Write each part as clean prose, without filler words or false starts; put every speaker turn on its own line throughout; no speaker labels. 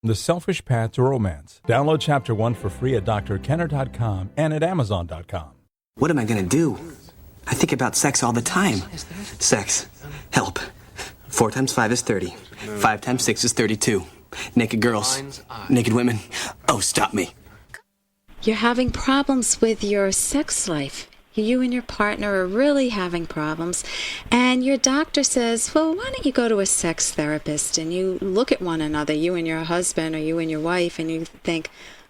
The Selfish Path to Romance. Download Chapter 1 for free at drkenner.com and at amazon.com.
What am I going to do? I think about sex all the time. Sex. Help. 4 times 5 is 30. 5 times 6 is 32. Naked girls. Naked women. Oh, stop me.
You're having problems with your sex life. You and your partner are really having problems, and your doctor says, well, why don't you go to a sex therapist? And you look at one another, you and your husband or you and your wife, and you think,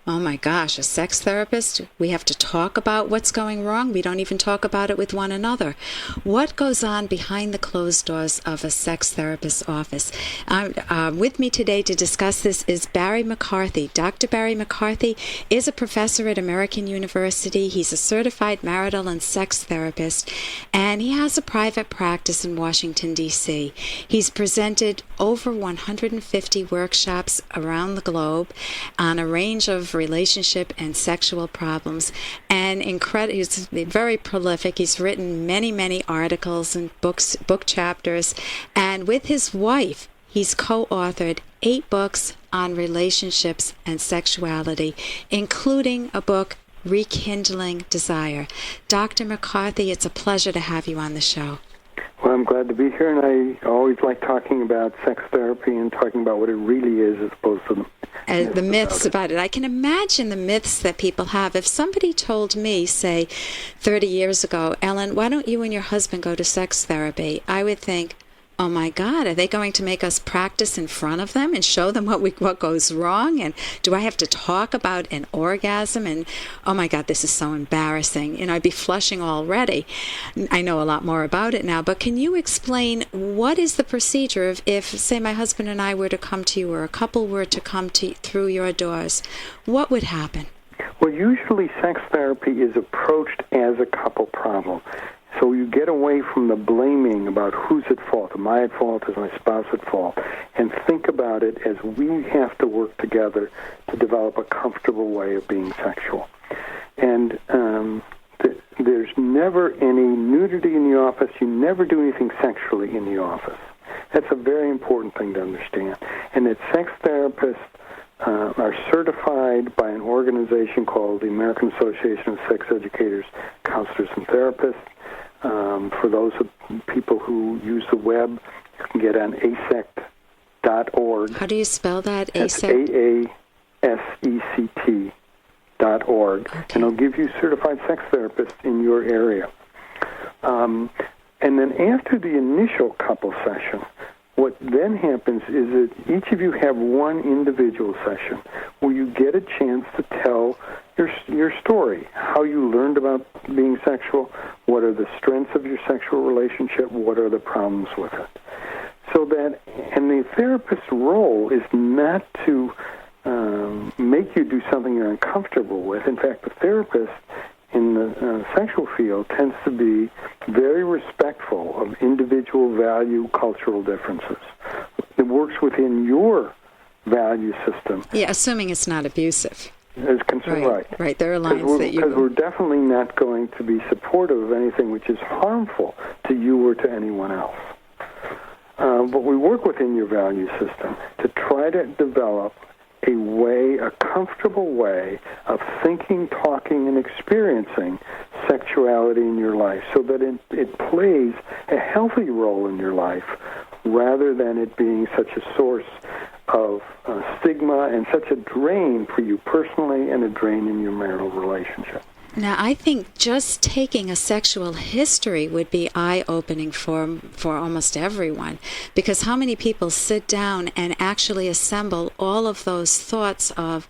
oh my gosh, a sex therapist? We have to talk about what's going wrong? We don't even talk about it with one another. What goes on behind the closed doors of a sex therapist's office? With me today to discuss this is Barry McCarthy. Dr. Barry McCarthy is a professor at American University. He's a certified marital and sex therapist, and he has a private practice in Washington, D.C. He's presented over 150 workshops around the globe on a range of relationship and sexual problems, and he's very prolific. He's written many articles and book chapters, and with his wife he's co-authored 8 books on relationships and sexuality, including a book, Rekindling Desire. Dr. McCarthy, it's a pleasure to have you on the show.
Well, I'm glad to be here, and I always like talking about sex therapy and talking about what it really is as opposed to
the myths about it. I can imagine the myths that people have. If somebody told me, say, 30 years ago, Ellen, why don't you and your husband go to sex therapy? I would think, oh my God, are they going to make us practice in front of them and show them what goes wrong? And do I have to talk about an orgasm? And oh my God, this is so embarrassing. I'd be flushing already. I know a lot more about it now, but can you explain what is the procedure if, say, my husband and I were to come to you, or a couple were to come through your doors? What would happen?
Well, usually sex therapy is approached as a couple problem. So you get away from the blaming about who's at fault. Am I at fault? Is my spouse at fault? And think about it as we have to work together to develop a comfortable way of being sexual. And there's never any nudity in the office. You never do anything sexually in the office. That's a very important thing to understand. And that sex therapists are certified by an organization called the American Association of Sex Educators, Counselors, and Therapists. For those people who use the web, you can get on asect.org.
How do you spell that?
ASECT.org. Okay. And it'll give you certified sex therapists in your area. And then after the initial couple session, what then happens is that each of you have one individual session where you get a chance to tell your story, how you learned about being sexual, what are the strengths of your sexual relationship, what are the problems with it. So that, and the therapist's role is not to make you do something you're uncomfortable with. In fact, the therapist in the sexual field tends to be very respectful of individual value, cultural differences. It works within your value system.
Yeah, assuming it's not abusive.
As concerned, right.
Right, there are lines that you...
Because we're definitely not going to be supportive of anything which is harmful to you or to anyone else. But we work within your value system to try to develop a comfortable way of thinking, talking, and experiencing sexuality in your life so that it plays a healthy role in your life rather than it being such a source of stigma and such a drain for you personally and a drain in your marital relationship.
Now, I think just taking a sexual history would be eye-opening for almost everyone, because how many people sit down and actually assemble all of those thoughts of,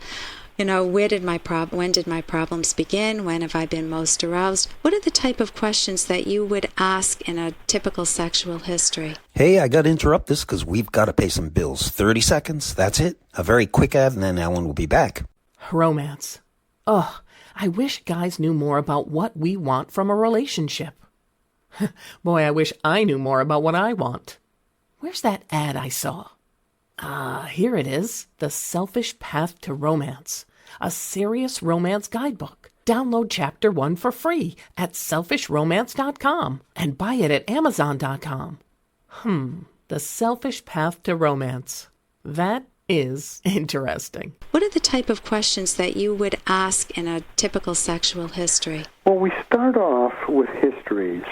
when did my problems begin? When have I been most aroused? What are the type of questions that you would ask in a typical sexual history?
Hey, I got to interrupt this because we've got to pay some bills. 30 seconds, that's it. A very quick ad, and then Ellen will be back.
Romance. Ugh. I wish guys knew more about what we want from a relationship. Boy, I wish I knew more about what I want. Where's that ad I saw? Here it is. The Selfish Path to Romance. A serious romance guidebook. Download Chapter 1 for free at selfishromance.com and buy it at amazon.com. The Selfish Path to Romance. That is interesting.
What are the type of questions that you would ask in a typical sexual history?
Well, we start off with histories,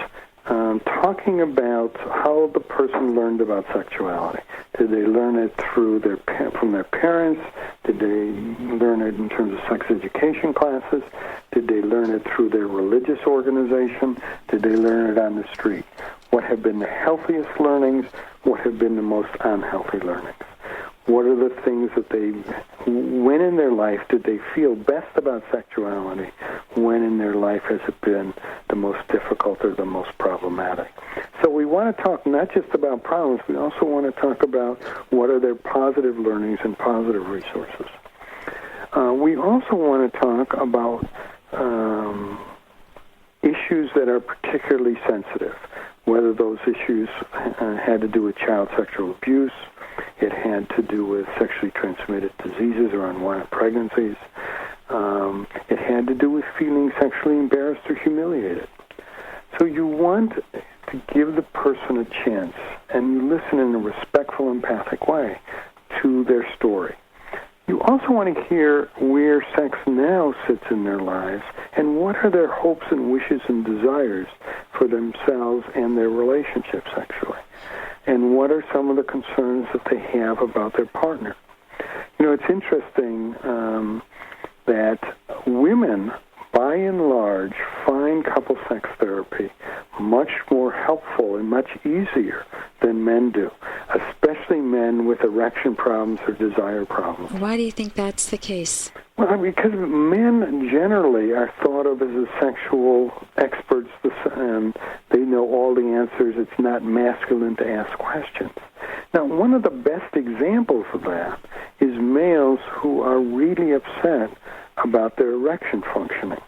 talking about how the person learned about sexuality. Did they learn it from their parents? Did they learn it in terms of sex education classes? Did they learn it through their religious organization? Did they learn it on the street? What have been the healthiest learnings? What have been the most unhealthy learnings? What are the things that when in their life did they feel best about sexuality? When in their life has it been the most difficult or the most problematic? So we want to talk not just about problems, we also want to talk about what are their positive learnings and positive resources. We also want to talk about issues that are particularly sensitive, whether those issues had to do with child sexual abuse, it had to do with sexually transmitted diseases or unwanted pregnancies. It had to do with feeling sexually embarrassed or humiliated. So you want to give the person a chance, and you listen in a respectful, empathic way to their story. You also want to hear where sex now sits in their lives and what are their hopes and wishes and desires for themselves and their relationship sexually. And what are some of the concerns that they have about their partner? You know, it's interesting that women, by and large, find couple sex therapy much more helpful and much easier than men do, especially men with erection problems or desire problems.
Why do you think that's the case?
Well, because men generally are thought of as the sexual experts, and they know all the answers. It's not masculine to ask questions. Now, one of the best examples of that is males who are really upset about their erection functioning.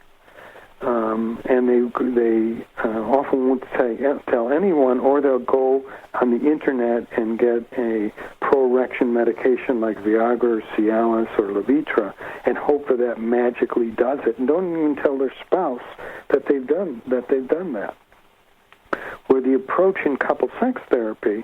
And they often won't tell anyone, or they'll go on the internet and get a pro-erection medication like Viagra or Cialis or Levitra and hope that magically does it, and don't even tell their spouse that they've done that. Where the approach in couple sex therapy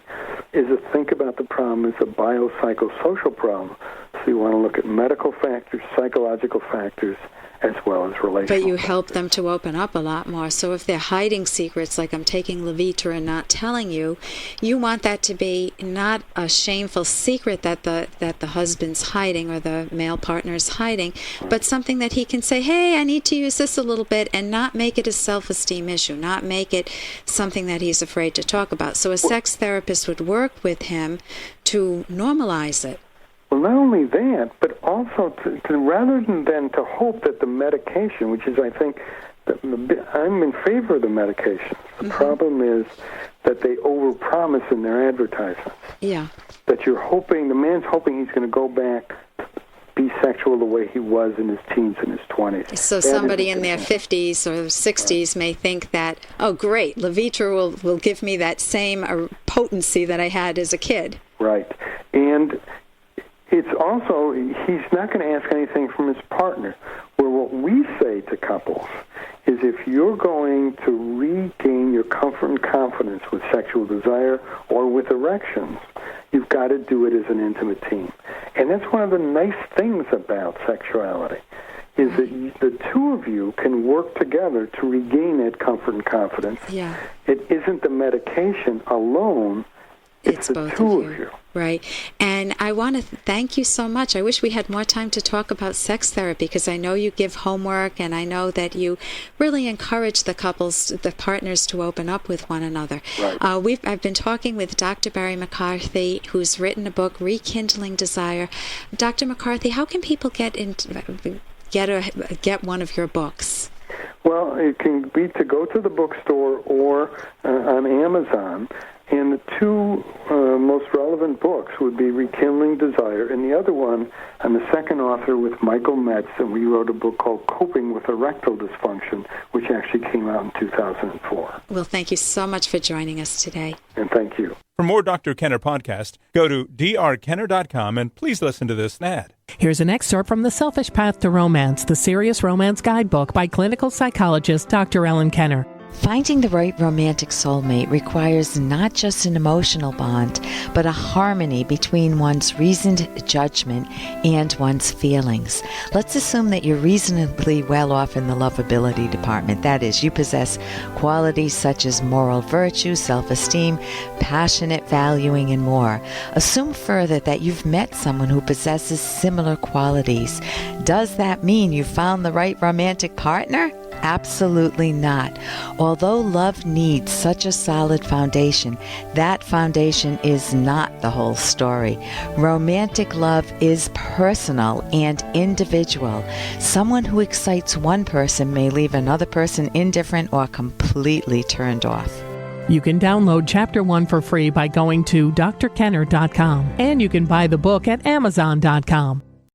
is to think about the problem as a biopsychosocial problem. So you want to look at medical factors, psychological factors, as well as relational.
But you help them to open up a lot more. So if they're hiding secrets, like I'm taking Levitra and not telling you, you want that to be not a shameful secret that the husband's hiding or the male partner's hiding, but something that he can say, hey, I need to use this a little bit, and not make it a self-esteem issue, not make it something that he's afraid to talk about. So a sex therapist would work with him to normalize it.
Well, not only that, but also to rather than to hope that the medication, which is, I think, I'm in favor of the medication. The problem is that they overpromise in their advertisements.
Yeah.
That the man's hoping he's going to go back to be sexual the way he was in his teens and his 20s.
So somebody in their 50s or 60s may think that, oh, great, Levitra will give me that same potency that I had as a kid.
Right. And it's also, he's not going to ask anything from his partner. Where what we say to couples is if you're going to regain your comfort and confidence with sexual desire or with erections, you've got to do it as an intimate team. And that's one of the nice things about sexuality, is that the two of you can work together to regain that comfort and confidence.
Yeah.
It isn't the medication alone. It's the
both
two
of
of you.
Right. And I want to thank you so much. I wish we had more time to talk about sex therapy, because I know you give homework, and I know that you really encourage the couples, the partners, to open up with one another.
Right.
I've been talking with Dr. Barry McCarthy, who's written a book, Rekindling Desire. Dr. McCarthy, how can people get one of your books?
Well, it can be to go to the bookstore or on Amazon. And the two most relevant books would be Rekindling Desire, and the other one, I'm the second author with Michael Metz, and we wrote a book called Coping with Erectile Dysfunction, which actually came out in 2004.
Well, thank you so much for joining us today.
And thank you.
For more Dr. Kenner podcast, go to drkenner.com and please listen to this ad.
Here's an excerpt from The Selfish Path to Romance, the Serious Romance Guidebook by clinical psychologist Dr. Ellen Kenner.
Finding the right romantic soulmate requires not just an emotional bond, but a harmony between one's reasoned judgment and one's feelings. Let's assume that you're reasonably well off in the lovability department. That is, you possess qualities such as moral virtue, self-esteem, passionate valuing, and more. Assume further that you've met someone who possesses similar qualities. Does that mean you found the right romantic partner? Absolutely not. Although love needs such a solid foundation, that foundation is not the whole story. Romantic love is personal and individual. Someone who excites one person may leave another person indifferent or completely turned off.
You can download Chapter 1 for free by going to drkenner.com, and you can buy the book at amazon.com.